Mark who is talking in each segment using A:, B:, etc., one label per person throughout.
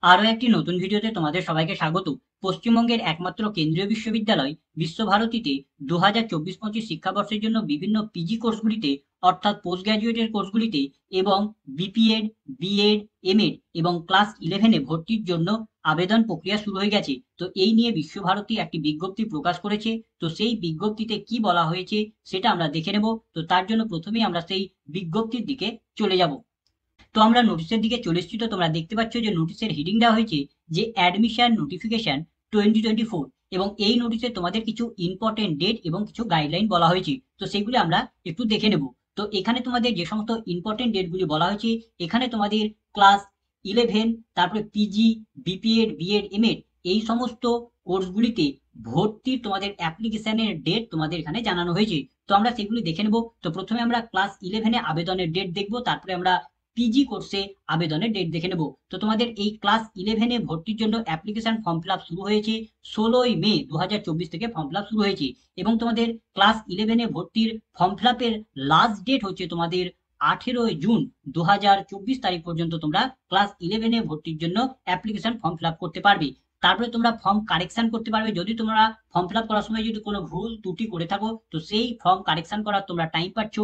A: আরো একটি নতুন ভিডিওতে তোমাদের সবাইকে স্বাগত। পশ্চিমবঙ্গের একমাত্র কেন্দ্রীয় বিশ্ববিদ্যালয় বিশ্বভারতীতে 2024-25 শিক্ষাবর্ষের জন্য বিভিন্ন পিজি কোর্সগুলিতে অর্থাৎ পোস্ট গ্রাজুয়েটের কোর্সগুলিতে এবং বিপিএড, বিএড, এমএড এবং ক্লাস 11-এ ভর্তির জন্য আবেদন প্রক্রিয়া শুরু হয়ে গেছে। তো এই নিয়ে বিশ্বভারতী একটি বিজ্ঞপ্তি প্রকাশ করেছে। তো সেই বিজ্ঞপ্তিতে কি বলা হয়েছে সেটা আমরা দেখে নেব। তো তার জন্য প্রথমেই আমরা সেই বিজ্ঞপ্তির দিকে চলে যাব। তো আমরা নোটিশের দিকে চলে এসেছি। তো তোমরা দেখতে পাচ্ছ যে নোটিশের হেডিং দেওয়া হয়েছে যে অ্যাডমিশন নোটিফিকেশন 2024, এবং এই নোটিশে তোমাদের কিছু ইম্পর্টেন্ট ডেট এবং কিছু গাইডলাইন বলা হয়েছে। তো সেগুলো আমরা একটু দেখে নেব। তো এখানে তোমাদের যে সমস্ত ইম্পর্টেন্ট ডেটগুলি বলা হয়েছে, এখানে তোমাদের ক্লাস 11, তারপরে পিজি, বিপিএড, বিএড, এমএড এই সমস্ত কোর্সগুলিতে ভর্তির তোমাদের অ্যাপ্লিকেশনের ডেট তোমাদের এখানে জানানো হয়েছে। তো আমরা সেগুলি দেখে নেব। তো প্রথমে আমরা ক্লাস 11-এ আবেদনের ডেট দেখব, তারপরে আমরা পিজি কোর্সে আবেদনের ডেট দেখে নেব। তো তোমাদের এই ক্লাস 11-এ ভর্তির জন্য অ্যাপ্লিকেশন ফর্ম ফিল আপ শুরু হয়েছে 16ই মে 2024 থেকে ফর্ম ফিল আপ শুরু হয়েছে। এবং তোমাদের ক্লাস 11-এ ভর্তির ফর্ম ফিল আপের লাস্ট ডেট হচ্ছে তোমাদের 18 জুন 2024 তারিখ পর্যন্ত তোমরা ক্লাস 11-এ ভর্তির জন্য অ্যাপ্লিকেশন ফর্ম ফিল আপ করতে পারবে। তারপরে তোমরা ফর্ম কারেকশন করতে পারবে। যদি তোমরা ফর্ম ফিল আপ করার সময় যদি কোনো ভুল ত্রুটি করে থাকো, তো সেই ফর্ম কারেকশন করার তোমরা টাইম পাচ্ছ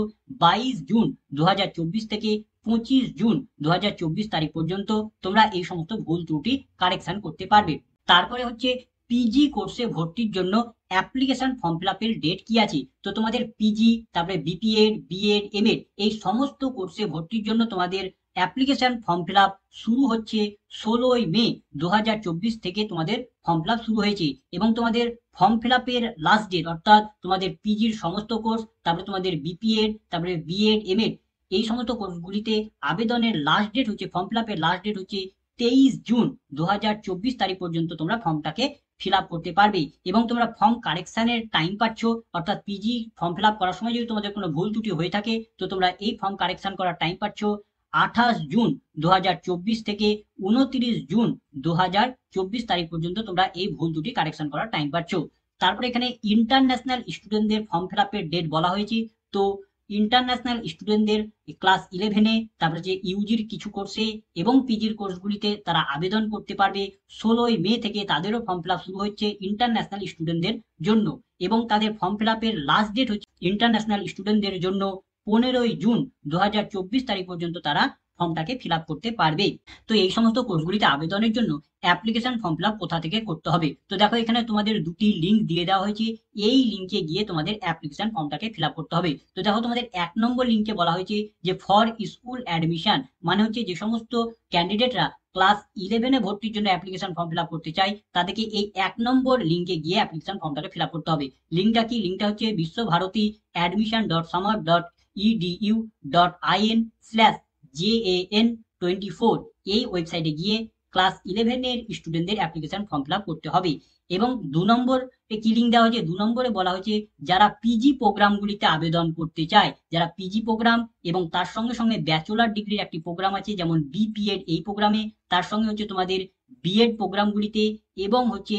A: 22 জুন 2024 থেকে 25 জুন 2024 তারিখ পর্যন্ত তোমরা এই সমস্ত ভুল ত্রুটি কারেকশন করতে পারবে। তারপরে হচ্ছে পিজি কোর্সে ভর্তির জন্য অ্যাপ্লিকেশন ফর্ম ফিল আপের ডেট কি আছে। তো তোমাদের পিজি, তারপরে বিপিএড, বিএড, এমএড এই সমস্ত কোর্সে ভর্তির জন্য তোমাদের অ্যাপ্লিকেশন ফর্ম ফিল আপ শুরু হচ্ছে 16ই মে 2024 থেকে তোমাদের ফর্ম ফিল আপ শুরু হয়েছে। এবং তোমাদের ফর্ম ফিল আপের লাস্ট ডেট অর্থাৎ তোমাদের পিজির সমস্ত কোর্স, তারপরে তোমাদের বিপিএড, তারপরে বিএড, এমএড এই সমস্ত কোর্সগুলিতে আবেদনের লাস্ট ডেট হচ্ছে, ফর্ম ফিল আপের লাস্ট ডেট হচ্ছে 23 জুন 2024 তারিখ পর্যন্ত তোমরা ফর্মটাকে ফিল আপ করতে পারবে। এবং তোমরা ফর্ম কারেকশনের টাইম পাচ্ছ, অর্থাৎ পিজি ফর্ম ফিল আপ করার সময় যদি তোমাদের কোনো ভুল ত্রুটি হয়ে থাকে, তো তোমরা এই ফর্ম কারেকশন করার টাইম পাচ্ছ 28 জুন 2024 থেকে 29 জুন 2024 তারিখ পর্যন্ত তোমরা এই ভুল ত্রুটি কারেকশন করার টাইম পাচ্ছ। তারপরে এখানে ইন্টারন্যাশনাল স্টুডেন্টদের ফর্ম ফিল আপের ডেট বলা হয়েছে। তো ইন্টারন্যাশনাল স্টুডেন্টদের ক্লাস 11-এ, তারপরে যে ইউজির কিছু কোর্সে এবং পিজির কোর্সগুলিতে তারা আবেদন করতে পারবে 16ই মে থেকে। তাদেরও ফর্ম ফিল আপ শুরু হচ্ছে ইন্টারন্যাশনাল স্টুডেন্টদের জন্য। এবং তাদের ফর্ম ফিল আপের লাস্ট ডেট হচ্ছে ইন্টারন্যাশনাল স্টুডেন্টদের জন্য 15 জুন 2024 তারিখ পর্যন্ত তারা ফর্মটাকে ফিল আপ করতে পারবে। তো এই সমস্ত কোর্সগুলিতে আবেদনের জন্য অ্যাপ্লিকেশন ফর্ম ফিল আপ কোথা থেকে করতে হবে। তো দেখো এখানে তোমাদের দুটি লিঙ্ক দিয়ে দেওয়া হয়েছে। এই লিঙ্কে গিয়ে তোমাদের অ্যাপ্লিকেশন ফর্মটাকে ফিল আপ করতে হবে। তো দেখো তোমাদের 1 নম্বর লিঙ্কে বলা হয়েছে যে ফর স্কুল অ্যাডমিশন, মানে হচ্ছে যে সমস্ত ক্যান্ডিডেটরা ক্লাস 11-এ ভর্তির জন্য অ্যাপ্লিকেশন ফর্ম ফিল আপ করতে চাই, তাদেরকে এই 1 নম্বর লিঙ্কে গিয়ে অ্যাপ্লিকেশন ফর্মটাকে ফিল আপ করতে হবে। লিঙ্কটা কি? লিঙ্কটা হচ্ছে বিশ্বভারতী admission.samar.edu.in/JAN24 এই ওয়েবসাইটে গিয়ে ক্লাস 11-এর স্টুডেন্টদের অ্যাপ্লিকেশন ফর্ম ফিল আপ করতে হবে। এবং 2 নম্বর কি লিঙ্ক দেওয়া হয়েছে? 2 নম্বরে বলা হয়েছে যারা পিজি প্রোগ্রামগুলিতে আবেদন করতে চায়, যারা পিজি প্রোগ্রাম এবং তার সঙ্গে সঙ্গে ব্যাচেলর ডিগ্রির একটি প্রোগ্রাম আছে যেমন বিপিএড এই প্রোগ্রামে, তার সঙ্গে হচ্ছে তোমাদের বিএড প্রোগ্রামগুলিতে এবং হচ্ছে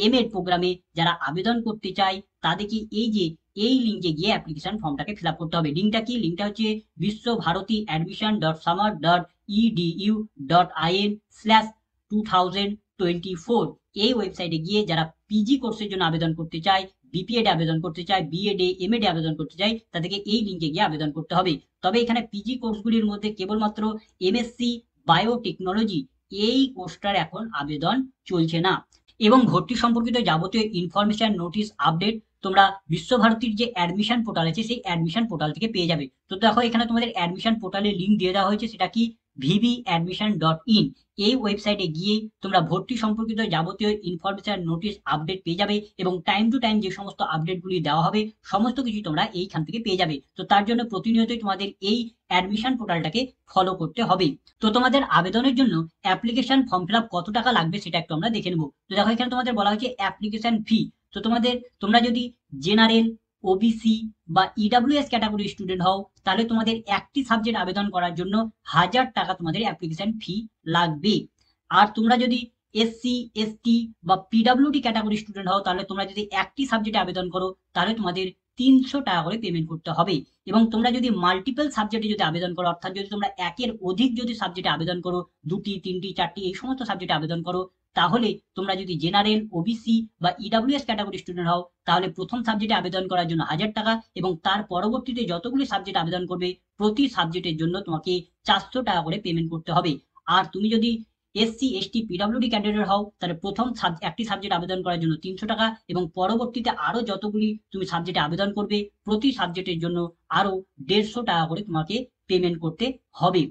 A: এমএড প্রোগ্রামে যারা আবেদন করতে চায়, তাদেরকে এই যে এই লিঙ্কে গিয়ে অ্যাপ্লিকেশন ফর্মটাকে ফিল আপ করতে হবে। লিঙ্কটা কি? লিঙ্কটা হচ্ছে বিশ্বভারতী admission.samar.edu.in/2024 এই ওয়েবসাইটে গিয়ে যারা পিজি কোর্সের জন্য আবেদন করতে চায়, বিপিএড আবেদন করতে চায়, বিএড এমএড আবেদন করতে চায়, তাদেরকে এই লিঙ্কে গিয়ে আবেদন করতে হবে। তবে এখানে পিজি কোর্সগুলির মধ্যে কেবলমাত্র এমএসসি বায়োটেকনোলজি এই কোর্সটার এখন আবেদন চলছে না। এবং ভর্তি সম্পর্কিত যাবতীয় ইনফরমেশন, নোটিশ, আপডেট তোমরা বিশ্বভারতীর যে অ্যাডমিশন পোর্টাল আছে সেই অ্যাডমিশন পোর্টাল থেকে পেয়ে যাবে। তো দেখো এখানে তোমাদের অ্যাডমিশন পোর্টালের লিঙ্ক দিয়ে দেওয়া হয়েছে, সেটা কি? vbadmission.in এই ওয়েবসাইটে গিয়ে তোমরা ভর্তি সম্পর্কিত যাবতীয় ইনফরমেশন, নোটিশ, আপডেট পেয়ে যাবে। এবং টাইম টু টাইম যে সমস্ত আপডেটগুলি দেওয়া হবে সমস্ত কিছু তোমরা এইখান থেকে পেয়ে যাবে। তো তার জন্য প্রতিনিয়তই তোমাদের এই অ্যাডমিশন পোর্টালটাকে ফলো করতে হবে। তো তোমাদের আবেদনের জন্য অ্যাপ্লিকেশন ফর্ম ফিল আপ কত টাকা লাগবে সেটা একটু আমরা দেখে নেবো। তো দেখো এখানে তোমাদের বলা হয়েছে অ্যাপ্লিকেশন ফি। তো তোমরা যদি জেনারেল, ওবিসি বা ইডাব্লিউএস ক্যাটাগরি স্টুডেন্ট হও, তাহলে তোমাদের একটি সাবজেক্ট আবেদন করার জন্য 1000 টাকা তোমাদের অ্যাপ্লিকেশন ফি লাগবে। আর তোমরা যদি এসসি, এসটি বা পিডাব্লিউডি ক্যাটাগরি স্টুডেন্ট হও, তাহলে তোমরা যদি একটি সাবজেক্টে আবেদন করো তাহলে তোমাদের 300 টাকা করে পেমেন্ট করতে হবে। এবং তোমরা যদি মাল্টিপল সাবজেক্টে যদি আবেদন করো, অর্থাৎ যদি তোমরা একের অধিক যদি সাবজেক্টে আবেদন করো, 2টি 3টি 4টি এই সমস্ত সাবজেক্টে আবেদন করো, তাহলে তোমরা যদি জেনারেল, ওবিসি বা ইডাব্লিউএস ক্যাটাগরি স্টুডেন্ট হও, তাহলে প্রথম সাবজেক্টে আবেদন করার জন্য 1000 টাকা, এবং তার পরবর্তীতে যতগুলি সাবজেক্ট আবেদন করবে প্রতি সাবজেক্টের জন্য তোমাকে 400 টাকা করে পেমেন্ট করতে হবে। আর তুমি যদি এসসি, এসটি, পিডাব্লিউডি ক্যান্ডিডেট হও, তাহলে প্রথম একটি সাবজেক্ট আবেদন করার জন্য 300 টাকা, এবং পরবর্তীতে আরো যতগুলি তুমি সাবজেক্টে আবেদন করবে প্রতি সাবজেক্টের জন্য আরো 150 টাকা করে তোমাকে পেমেন্ট করতে হবে।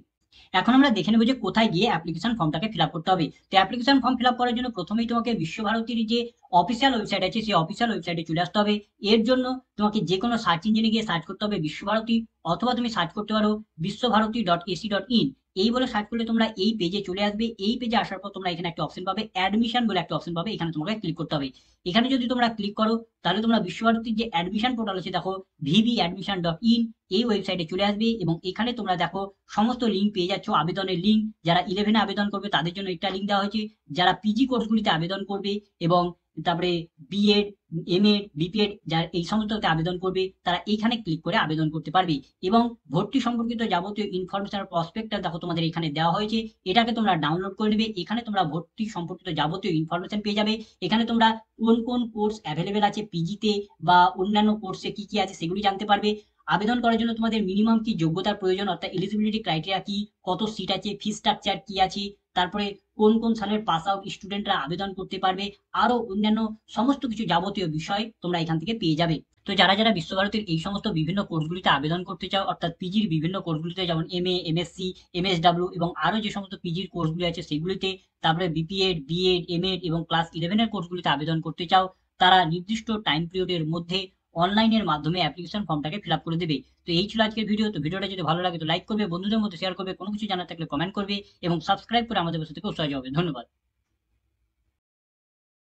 A: এখন আমরা দেখে নেবো যে কোথায় গিয়ে অ্যাপ্লিকেশন ফর্মটাকে ফিল আপ করতে হবে। তো অ্যাপ্লিকেশন ফর্ম ফিল আপ করার জন্য প্রথমেই তোমাকে বিশ্বভারতীর যে অফিসিয়াল ওয়েবসাইট আছে সেই অফিসিয়াল ওয়েবসাইটে চলে আসতে হবে। এর জন্য তোমাকে যে কোনো সার্চ ইঞ্জিনে গিয়ে সার্চ করতে হবে বিশ্বভারতী, অথবা তুমি সার্চ করতে পারো বিশ্বভারতী.ac.in। এই বলে সার্চ করলে তোমরা এই পেজে চলে আসবে। এই পেজে আসার পর তোমরা এখানে একটা অপশন পাবে, অ্যাডমিশন বলে একটা অপশন পাবে, এখানে তোমাকে ক্লিক করতে হবে। এখানে যদি তোমরা ক্লিক করো তাহলে তোমরা বিশ্বভারতীর যে অ্যাডমিশন পোর্টাল আছে দেখো, vbadmission.in, এই ওয়েবসাইটে চলে আসবে। এবং এখানে তোমরা দেখো সমস্ত লিঙ্ক পেয়ে যাচ্ছ, আবেদনের লিঙ্ক। যারা 11-এ আবেদন করবে তাদের জন্য একটা লিঙ্ক দেওয়া হয়েছে, যারা পিজি কোর্সগুলিতে আবেদন করবে এবং তারপরে বিএড, এমএড, বিপিএড যারা এই সমস্ততে আবেদন করবে তারা এইখানে ক্লিক করে আবেদন করতে পারবে। এবং ভর্তি সম্পর্কিত যাবতীয় ইনফরমেশন প্রসপেক্টাস দেখো তোমাদের এখানে দেওয়া হয়েছে, এটাকে তোমরা ডাউনলোড করে নেবে। এখানে তোমরা ভর্তি সম্পর্কিত যাবতীয় ইনফরমেশন পেয়ে যাবে। এখানে তোমরা কোন কোন কোর্স অ্যাভেলেবেল আছে পিজিতে বা অন্যান্য কোর্সে কি কি আছে সেগুলি জানতে পারবে। আবেদন করার জন্য তোমাদের মিনিমাম কি যোগ্যতার প্রয়োজন, অর্থাৎ এলিজিবিলিটি ক্রাইটেরিয়া কি, কত সিট আছে, ফি স্ট্রাকচার কি আছে, তারপরে কোন কোন সালের পাস আউট স্টুডেন্টরা আবেদন করতে পারবে, আরো অন্যান্য সমস্ত কিছু যাবতীয় বিষয় তোমরা এখান থেকে পেয়ে যাবে। তো যারা যারা বিশ্বভারতীর এই সমস্ত বিভিন্ন কোর্সগুলিতে আবেদন করতে চাও, অর্থাৎ পিজির বিভিন্ন কোর্সগুলিতে যেমন এমএ, এমএসসি, এমএসডব্লিউ এবং আরো যে সমস্ত পিজির কোর্সগুলি আছে সেগুলিতে, তারপরে বিপিএড, বিএড, এমএড এবং ক্লাস 11-এর কোর্সগুলিতে আবেদন করতে চাও, তারা নির্দিষ্ট টাইম পিরিয়ডের মধ্যে অনলাইনের মাধ্যমে অ্যাপ্লিকেশন ফর্মটাকে ফিল আপ করে দেবে। তো এই ছিল আজকের ভিডিও। তো ভিডিওটা যদি ভালো লাগে তো লাইক করবে, বন্ধুদের মধ্যে শেয়ার করবে, কোনো কিছু জানার থাকলে কমেন্ট করবে এবং সাবস্ক্রাইব করে আমাদের সাথে উৎসাহ হবে। ধন্যবাদ।